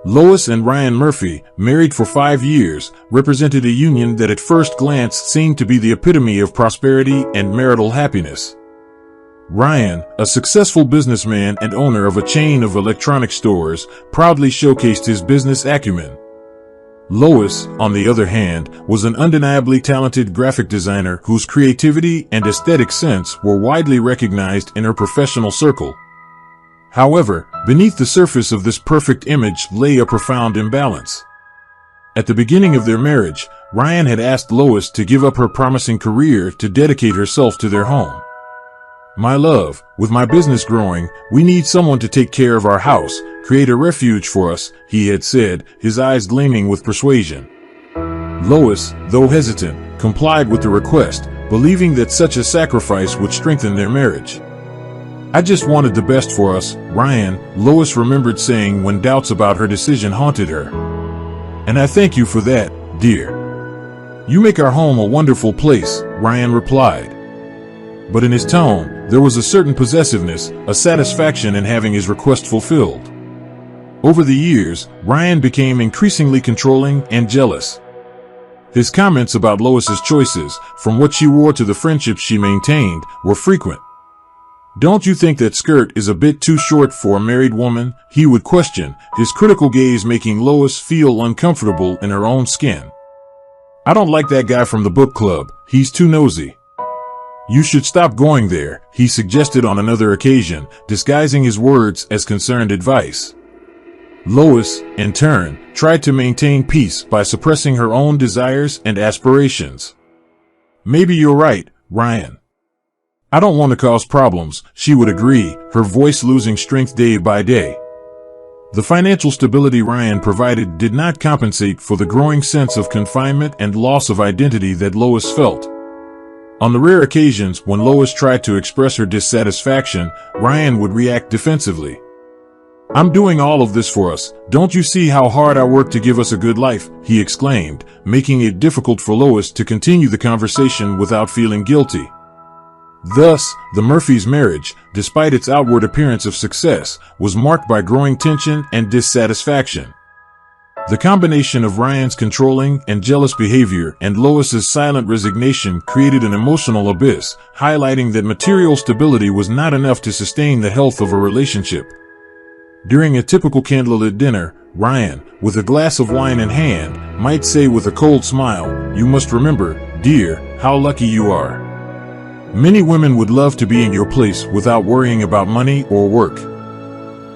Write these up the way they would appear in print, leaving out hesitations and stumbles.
Lois and Ryan Murphy, married for 5 years, represented a union that at first glance seemed to be the epitome of prosperity and marital happiness. Ryan, a successful businessman and owner of a chain of electronic stores, proudly showcased his business acumen. Lois, on the other hand, was an undeniably talented graphic designer whose creativity and aesthetic sense were widely recognized in her professional circle. However, beneath the surface of this perfect image lay a profound imbalance. At the beginning of their marriage, Ryan had asked Lois to give up her promising career to dedicate herself to their home. "My love, with my business growing, we need someone to take care of our house, create a refuge for us," he had said, his eyes gleaming with persuasion. Lois, though hesitant, complied with the request, believing that such a sacrifice would strengthen their marriage. "I just wanted the best for us, Ryan," Lois remembered saying when doubts about her decision haunted her. "And I thank you for that, dear. You make our home a wonderful place," Ryan replied. But in his tone, there was a certain possessiveness, a satisfaction in having his request fulfilled. Over the years, Ryan became increasingly controlling and jealous. His comments about Lois's choices, from what she wore to the friendships she maintained, were frequent. "Don't you think that skirt is a bit too short for a married woman?" he would question, his critical gaze making Lois feel uncomfortable in her own skin. "I don't like that guy from the book club, he's too nosy." "You should stop going there," he suggested on another occasion, disguising his words as concerned advice. Lois, in turn, tried to maintain peace by suppressing her own desires and aspirations. "Maybe you're right, Ryan. I don't want to cause problems," she would agree, her voice losing strength day by day. The financial stability Ryan provided did not compensate for the growing sense of confinement and loss of identity that Lois felt. On the rare occasions when Lois tried to express her dissatisfaction, Ryan would react defensively. "I'm doing all of this for us. Don't you see how hard I work to give us a good life?" he exclaimed, making it difficult for Lois to continue the conversation without feeling guilty. Thus, the Murphys' marriage, despite its outward appearance of success, was marked by growing tension and dissatisfaction. The combination of Ryan's controlling and jealous behavior and Lois's silent resignation created an emotional abyss, highlighting that material stability was not enough to sustain the health of a relationship. During a typical candlelit dinner, Ryan, with a glass of wine in hand, might say with a cold smile, "You must remember, dear, how lucky you are. Many women would love to be in your place without worrying about money or work."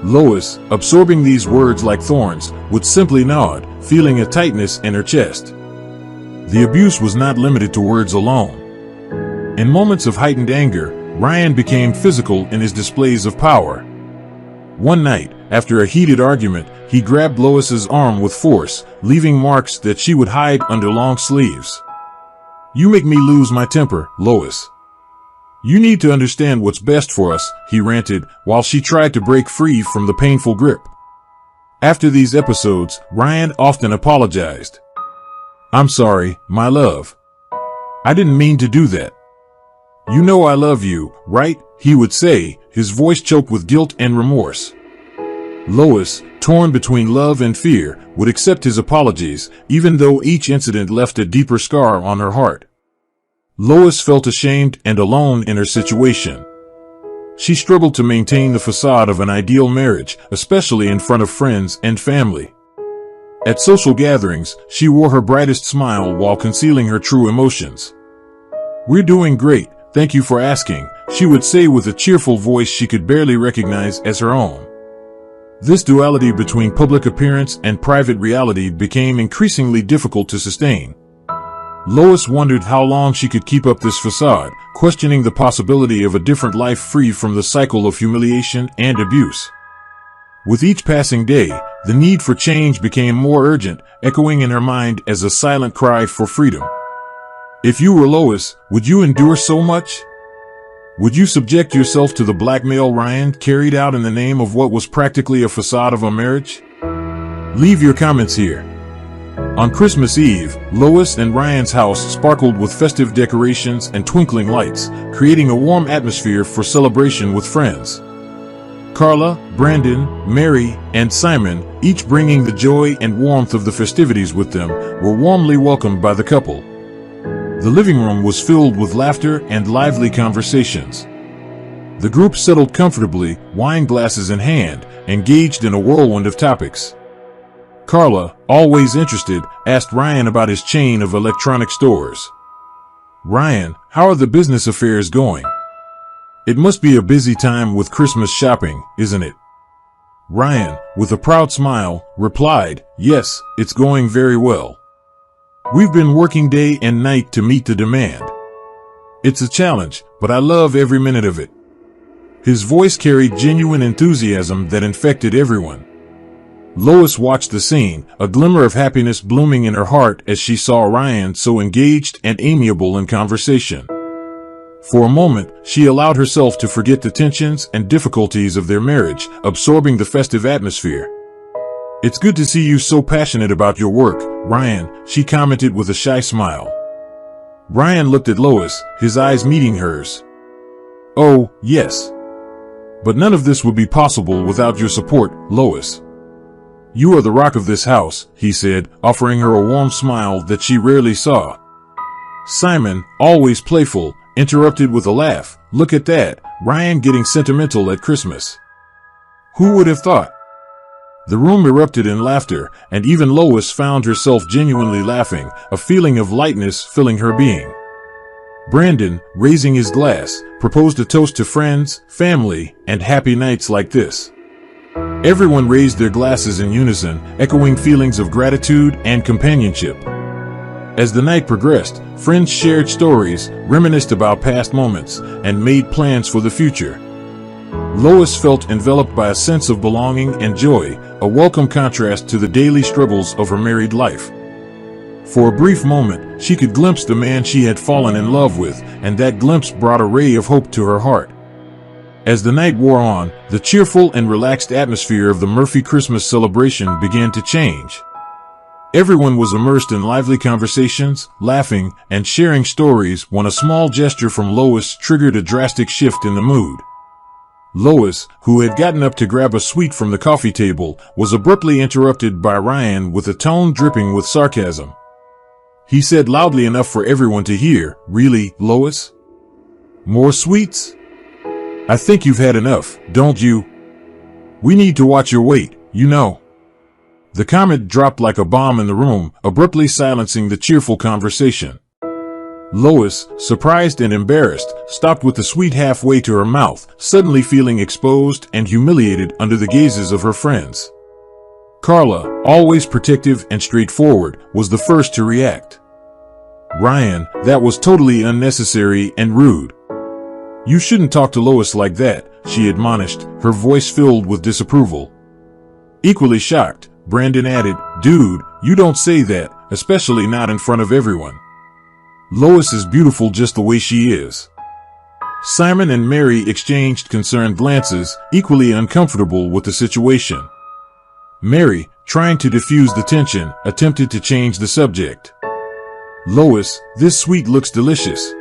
Lois, absorbing these words like thorns, would simply nod, feeling a tightness in her chest. The abuse was not limited to words alone. In moments of heightened anger, Ryan became physical in his displays of power. One night, after a heated argument, he grabbed Lois's arm with force, leaving marks that she would hide under long sleeves. "You make me lose my temper, Lois. You need to understand what's best for us," he ranted, while she tried to break free from the painful grip. After these episodes, Ryan often apologized. "I'm sorry, my love. I didn't mean to do that. You know I love you, right?" he would say, his voice choked with guilt and remorse. Lois, torn between love and fear, would accept his apologies, even though each incident left a deeper scar on her heart. Lois felt ashamed and alone in her situation. She struggled to maintain the facade of an ideal marriage, especially in front of friends and family. At social gatherings, she wore her brightest smile while concealing her true emotions. "We're doing great, thank you for asking," she would say with a cheerful voice she could barely recognize as her own. This duality between public appearance and private reality became increasingly difficult to sustain. Lois wondered how long she could keep up this facade, questioning the possibility of a different life free from the cycle of humiliation and abuse. With each passing day, the need for change became more urgent, echoing in her mind as a silent cry for freedom. If you were Lois, would you endure so much? Would you subject yourself to the blackmail Ryan carried out in the name of what was practically a facade of a marriage? Leave your comments here. On Christmas Eve, Lois and Ryan's house sparkled with festive decorations and twinkling lights, creating a warm atmosphere for celebration with friends. Carla, Brandon, Mary, and Simon, each bringing the joy and warmth of the festivities with them, were warmly welcomed by the couple. The living room was filled with laughter and lively conversations. The group settled comfortably, wine glasses in hand, engaged in a whirlwind of topics. Carla, always interested, asked Ryan about his chain of electronic stores. "Ryan, how are the business affairs going? It must be a busy time with Christmas shopping, isn't it?" Ryan, with a proud smile, replied, "Yes, it's going very well. We've been working day and night to meet the demand. It's a challenge, but I love every minute of it." His voice carried genuine enthusiasm that infected everyone. Lois watched the scene, a glimmer of happiness blooming in her heart as she saw Ryan so engaged and amiable in conversation. For a moment, she allowed herself to forget the tensions and difficulties of their marriage, absorbing the festive atmosphere. "It's good to see you so passionate about your work, Ryan," she commented with a shy smile. Ryan looked at Lois, his eyes meeting hers. "Oh, yes. But none of this would be possible without your support, Lois. You are the rock of this house," he said, offering her a warm smile that she rarely saw. Simon, always playful, interrupted with a laugh. "Look at that, Ryan getting sentimental at Christmas. Who would have thought?" The room erupted in laughter, and even Lois found herself genuinely laughing, a feeling of lightness filling her being. Brandon, raising his glass, proposed a toast to friends, family, and happy nights like this. Everyone raised their glasses in unison, echoing feelings of gratitude and companionship. As the night progressed, friends shared stories, reminisced about past moments, and made plans for the future. Lois felt enveloped by a sense of belonging and joy, a welcome contrast to the daily struggles of her married life. For a brief moment, she could glimpse the man she had fallen in love with, and that glimpse brought a ray of hope to her heart. As the night wore on, the cheerful and relaxed atmosphere of the Murphy Christmas celebration began to change. Everyone was immersed in lively conversations, laughing, and sharing stories when a small gesture from Lois triggered a drastic shift in the mood. Lois, who had gotten up to grab a sweet from the coffee table, was abruptly interrupted by Ryan with a tone dripping with sarcasm. He said loudly enough for everyone to hear, "Really, Lois? More sweets? I think you've had enough, don't you? We need to watch your weight, you know." The comment dropped like a bomb in the room, abruptly silencing the cheerful conversation. Lois, surprised and embarrassed, stopped with the sweet halfway to her mouth, suddenly feeling exposed and humiliated under the gazes of her friends. Carla, always protective and straightforward, was the first to react. "Ryan, that was totally unnecessary and rude. You shouldn't talk to Lois like that," she admonished, her voice filled with disapproval. Equally shocked, Brandon added, "Dude, you don't say that, especially not in front of everyone. Lois is beautiful just the way she is." Simon and Mary exchanged concerned glances, equally uncomfortable with the situation. Mary, trying to diffuse the tension, attempted to change the subject. "Lois, this sweet looks delicious.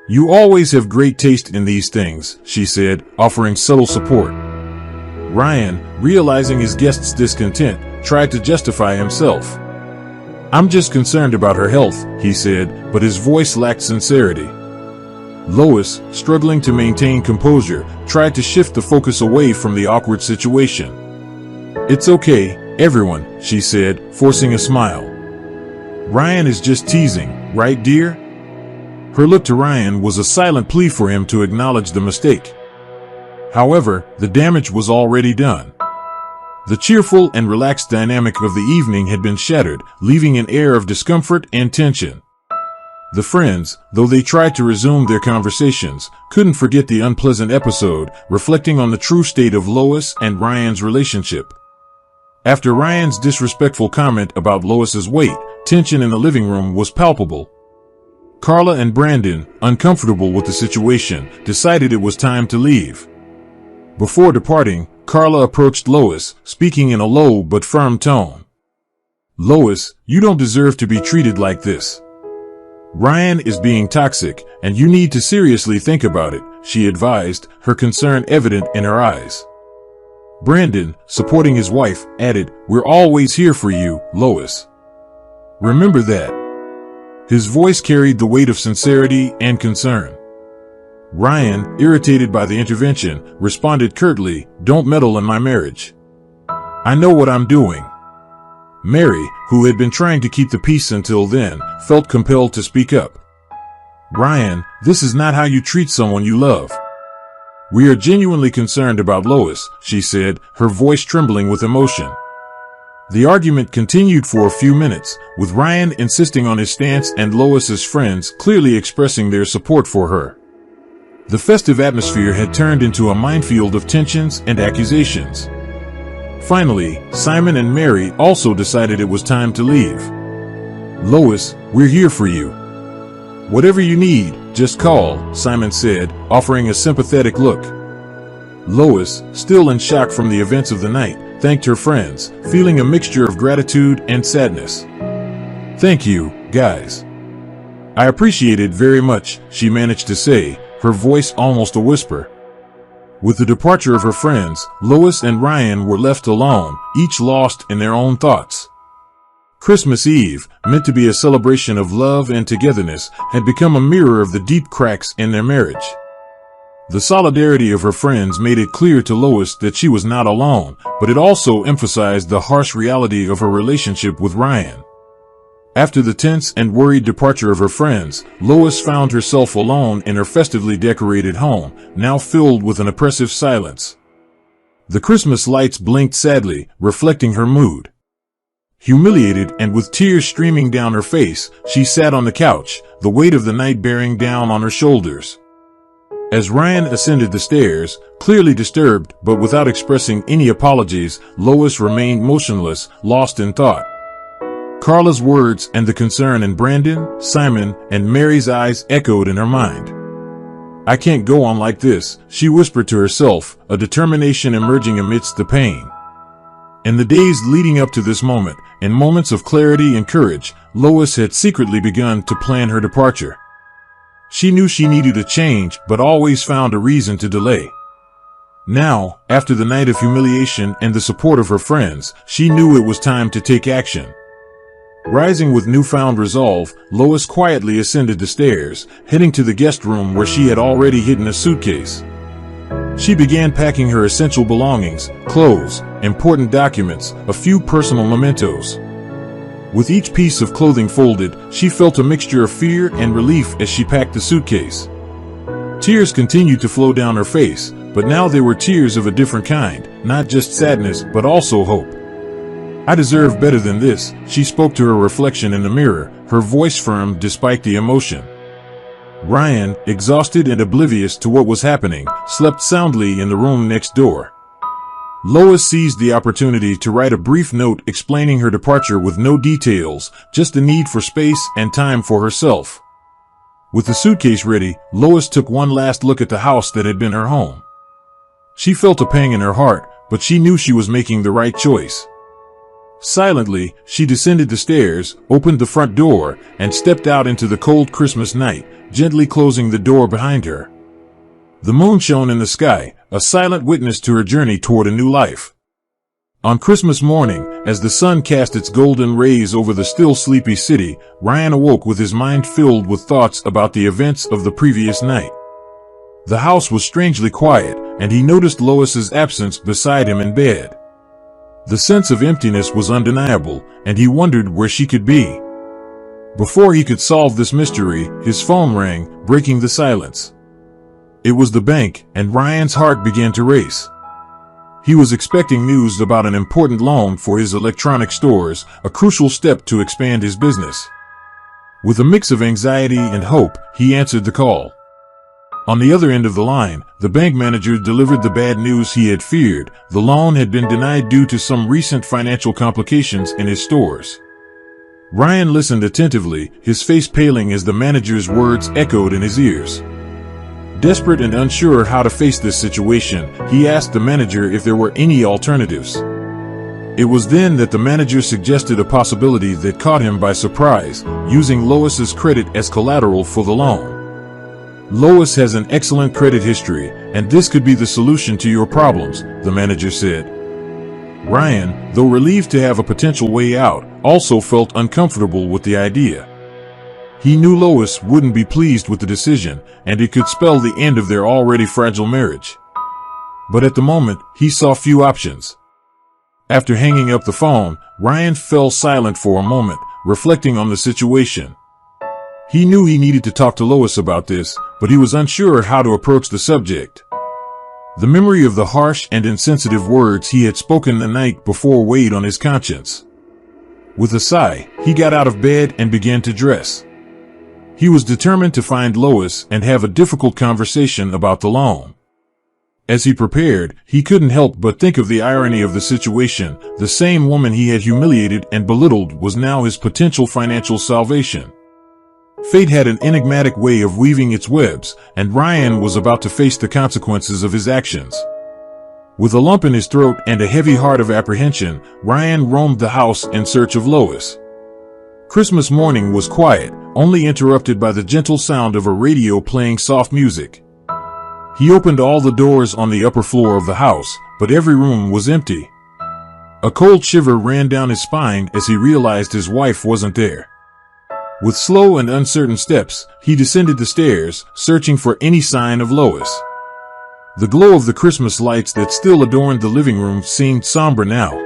You always have great taste in these things," she said, offering subtle support. Ryan, realizing his guest's discontent, tried to justify himself. "I'm just concerned about her health," he said, but his voice lacked sincerity. Lois, struggling to maintain composure, tried to shift the focus away from the awkward situation. "It's okay, everyone," she said, forcing a smile. "Ryan is just teasing, right, dear?" Her look to Ryan was a silent plea for him to acknowledge the mistake. However, the damage was already done. The cheerful and relaxed dynamic of the evening had been shattered, leaving an air of discomfort and tension. The friends, though they tried to resume their conversations, couldn't forget the unpleasant episode, reflecting on the true state of Lois and Ryan's relationship. After Ryan's disrespectful comment about Lois's weight, tension in the living room was palpable. Carla and Brandon, uncomfortable with the situation, decided it was time to leave. Before departing, Carla approached Lois, speaking in a low but firm tone. "Lois, you don't deserve to be treated like this. Ryan is being toxic, and you need to seriously think about it," she advised, her concern evident in her eyes. Brandon, supporting his wife, added, "We're always here for you, Lois. Remember that." His voice carried the weight of sincerity and concern. Ryan, irritated by the intervention, responded curtly, "Don't meddle in my marriage. I know what I'm doing." Mary, who had been trying to keep the peace until then, felt compelled to speak up. "Ryan, this is not how you treat someone you love. We are genuinely concerned about Lois," she said, her voice trembling with emotion. The argument continued for a few minutes, with Ryan insisting on his stance and Lois's friends clearly expressing their support for her. The festive atmosphere had turned into a minefield of tensions and accusations. Finally, Simon and Mary also decided it was time to leave. "Lois, we're here for you. Whatever you need, just call," Simon said, offering a sympathetic look. Lois, still in shock from the events of the night, thanked her friends, feeling a mixture of gratitude and sadness. "Thank you, guys. I appreciate it very much," she managed to say, her voice almost a whisper. With the departure of her friends, Lois and Ryan were left alone, each lost in their own thoughts. Christmas Eve, meant to be a celebration of love and togetherness, had become a mirror of the deep cracks in their marriage. The solidarity of her friends made it clear to Lois that she was not alone, but it also emphasized the harsh reality of her relationship with Ryan. After the tense and worried departure of her friends, Lois found herself alone in her festively decorated home, now filled with an oppressive silence. The Christmas lights blinked sadly, reflecting her mood. Humiliated and with tears streaming down her face, she sat on the couch, the weight of the night bearing down on her shoulders. As Ryan ascended the stairs, clearly disturbed but without expressing any apologies, Lois remained motionless, lost in thought. Carla's words and the concern in Brandon, Simon, and Mary's eyes echoed in her mind. "I can't go on like this," she whispered to herself, a determination emerging amidst the pain. In the days leading up to this moment, in moments of clarity and courage, Lois had secretly begun to plan her departure. She knew she needed a change, but always found a reason to delay. Now, after the night of humiliation and the support of her friends, she knew it was time to take action. Rising with newfound resolve, Lois quietly ascended the stairs, heading to the guest room where she had already hidden a suitcase. She began packing her essential belongings, clothes, important documents, a few personal mementos. With each piece of clothing folded, she felt a mixture of fear and relief as she packed the suitcase. Tears continued to flow down her face, but now they were tears of a different kind, not just sadness but also hope. "I deserve better than this," she spoke to her reflection in the mirror, her voice firm despite the emotion. Ryan, exhausted and oblivious to what was happening, slept soundly in the room next door. Lois seized the opportunity to write a brief note explaining her departure with no details, just a need for space and time for herself. With the suitcase ready, Lois took one last look at the house that had been her home. She felt a pang in her heart, but she knew she was making the right choice. Silently, she descended the stairs, opened the front door, and stepped out into the cold Christmas night, gently closing the door behind her. The moon shone in the sky, a silent witness to her journey toward a new life. On Christmas morning, as the sun cast its golden rays over the still sleepy city, Ryan awoke with his mind filled with thoughts about the events of the previous night. The house was strangely quiet, and he noticed Lois's absence beside him in bed. The sense of emptiness was undeniable, and he wondered where she could be. Before he could solve this mystery, his phone rang, breaking the silence. It was the bank, and Ryan's heart began to race. He was expecting news about an important loan for his electronic stores, a crucial step to expand his business. With a mix of anxiety and hope, he answered the call. On the other end of the line, the bank manager delivered the bad news he had feared. The loan had been denied due to some recent financial complications in his stores. Ryan listened attentively, his face paling as the manager's words echoed in his ears. Desperate and unsure how to face this situation, he asked the manager if there were any alternatives. It was then that the manager suggested a possibility that caught him by surprise, using Lois's credit as collateral for the loan. Lois has an excellent credit history, and this could be the solution to your problems, the manager said. Ryan, though relieved to have a potential way out, also felt uncomfortable with the idea. He knew Lois wouldn't be pleased with the decision, and it could spell the end of their already fragile marriage. But at the moment, he saw few options. After hanging up the phone, Ryan fell silent for a moment, reflecting on the situation. He knew he needed to talk to Lois about this, but he was unsure how to approach the subject. The memory of the harsh and insensitive words he had spoken the night before weighed on his conscience. With a sigh, he got out of bed and began to dress. He was determined to find Lois and have a difficult conversation about the loan. As he prepared, he couldn't help but think of the irony of the situation. The same woman he had humiliated and belittled was now his potential financial salvation. Fate had an enigmatic way of weaving its webs, and Ryan was about to face the consequences of his actions. With a lump in his throat and a heavy heart of apprehension, Ryan roamed the house in search of Lois. Christmas morning was quiet, only interrupted by the gentle sound of a radio playing soft music. He opened all the doors on the upper floor of the house, but every room was empty. A cold shiver ran down his spine as he realized his wife wasn't there. With slow and uncertain steps, he descended the stairs, searching for any sign of Lois. The glow of the Christmas lights that still adorned the living room seemed somber now.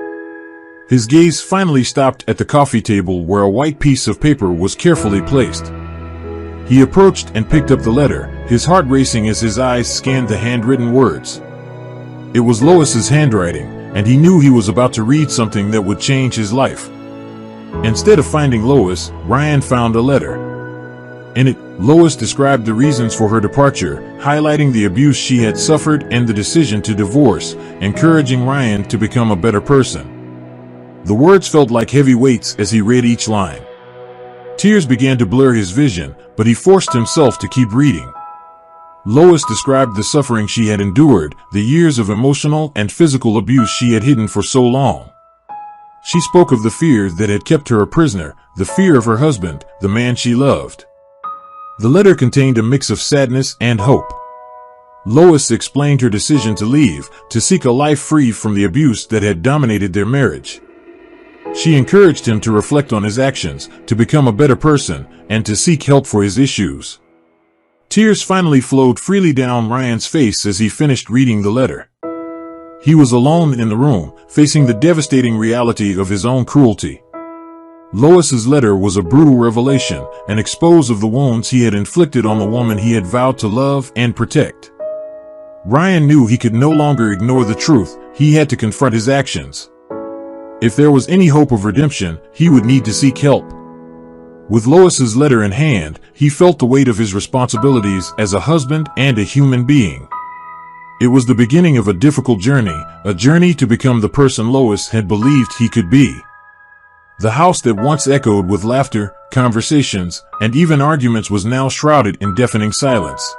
His gaze finally stopped at the coffee table where a white piece of paper was carefully placed. He approached and picked up the letter, his heart racing as his eyes scanned the handwritten words. It was Lois's handwriting, and he knew he was about to read something that would change his life. Instead of finding Lois, Ryan found a letter. In it, Lois described the reasons for her departure, highlighting the abuse she had suffered and the decision to divorce, encouraging Ryan to become a better person. The words felt like heavy weights as he read each line. Tears began to blur his vision, but he forced himself to keep reading. Lois described the suffering she had endured, the years of emotional and physical abuse she had hidden for so long. She spoke of the fear that had kept her a prisoner, the fear of her husband, the man she loved. The letter contained a mix of sadness and hope. Lois explained her decision to leave, to seek a life free from the abuse that had dominated their marriage. She encouraged him to reflect on his actions, to become a better person, and to seek help for his issues. Tears finally flowed freely down Ryan's face as he finished reading the letter. He was alone in the room, facing the devastating reality of his own cruelty. Lois's letter was a brutal revelation, an expose of the wounds he had inflicted on the woman he had vowed to love and protect. Ryan knew he could no longer ignore the truth. He had to confront his actions. If there was any hope of redemption, he would need to seek help. With Lois's letter in hand, he felt the weight of his responsibilities as a husband and a human being. It was the beginning of a difficult journey, a journey to become the person Lois had believed he could be. The house that once echoed with laughter, conversations, and even arguments was now shrouded in deafening silence.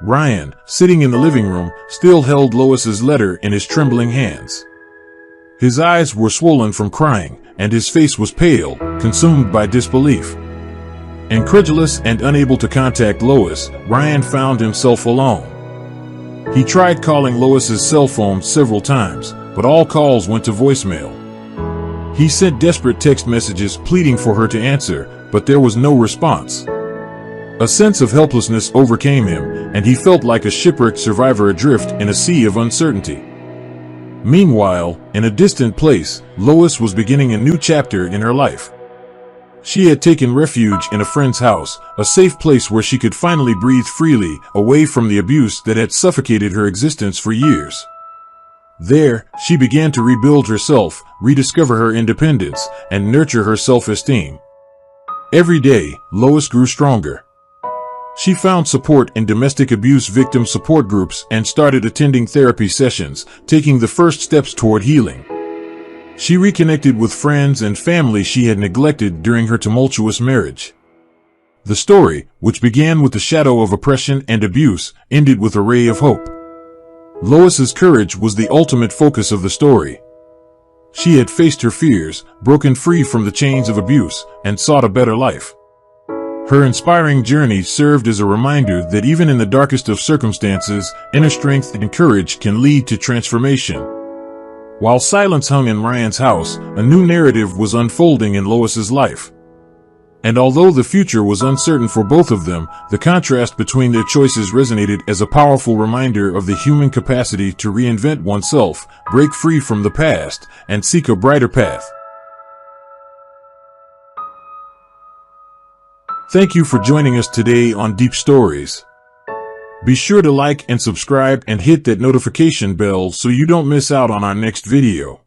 Ryan, sitting in the living room, still held Lois's letter in his trembling hands. His eyes were swollen from crying, and his face was pale, consumed by disbelief. Incredulous and unable to contact Lois, Ryan found himself alone. He tried calling Lois's cell phone several times, but all calls went to voicemail. He sent desperate text messages pleading for her to answer, but there was no response. A sense of helplessness overcame him, and he felt like a shipwrecked survivor adrift in a sea of uncertainty. Meanwhile, in a distant place, Lois was beginning a new chapter in her life. She had taken refuge in a friend's house, a safe place where she could finally breathe freely, away from the abuse that had suffocated her existence for years. There, she began to rebuild herself, rediscover her independence, and nurture her self-esteem. Every day, Lois grew stronger. She found support in domestic abuse victim support groups and started attending therapy sessions, taking the first steps toward healing. She reconnected with friends and family she had neglected during her tumultuous marriage. The story, which began with the shadow of oppression and abuse, ended with a ray of hope. Lois's courage was the ultimate focus of the story. She had faced her fears, broken free from the chains of abuse, and sought a better life. Her inspiring journey served as a reminder that even in the darkest of circumstances, inner strength and courage can lead to transformation. While silence hung in Ryan's house, a new narrative was unfolding in Lois's life. And although the future was uncertain for both of them, the contrast between their choices resonated as a powerful reminder of the human capacity to reinvent oneself, break free from the past, and seek a brighter path. Thank you for joining us today on Deep Stories. Be sure to like and subscribe and hit that notification bell so you don't miss out on our next video.